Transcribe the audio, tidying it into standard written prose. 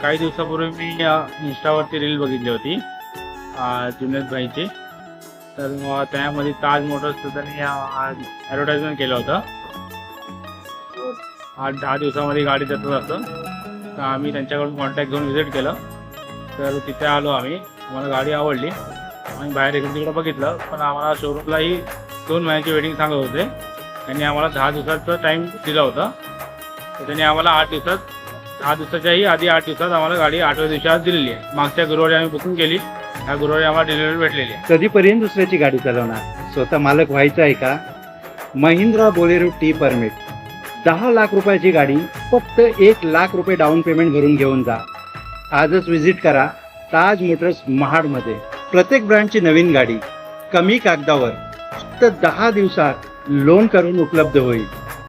काही दिवसापूर्वी मी इंस्टावरती रील बघितली होती जुनेद भाईची. तर मग त्यामध्ये ताज मोटर्सचं त्यांनी ॲडव्हर्टाइजमेंट केलं होतं. 8-10 दिवसामध्ये गाडी देतच असतं. तर आम्ही त्यांच्याकडून कॉन्टॅक्ट घेऊन व्हिजिट केलं. तर तिथे आलो आम्ही. आम्हाला गाडी आवडली. आम्ही बाहेर इकडे तिकडे बघितलं, पण आम्हाला शोरूमलाही 2 महिन्याची वेटिंग सांगत होते. त्यांनी आम्हाला 10 दिवसाचा टाईम दिला होता. तर त्यांनी आम्हाला 8 दिवसाच्याही आधी 8 दिवसात आम्हाला गाडी 8व्या दिवशी आज दिलेली आहे. मागच्या गुरुवारी आम्ही बुकिंग केली. ह्या गुरुवारी आम्हाला डिलिव्हरी भेटलेली आहे. कधीपर्यंत दुसऱ्याची गाडी चालवणार? स्वतः मालक व्हायचं आहे का? Mahindra Bolero T permit 10 lakh रुपयाची गाडी फक्त 1 लाख रुपये डाऊन पेमेंट भरून घेऊन जा. आजच व्हिजिट करा ताज मोटर्स महाडमध्ये. प्रत्येक ब्रँडची नवीन गाडी कमी कागदावर फक्त 10 दिवसात लोन करून उपलब्ध होईल.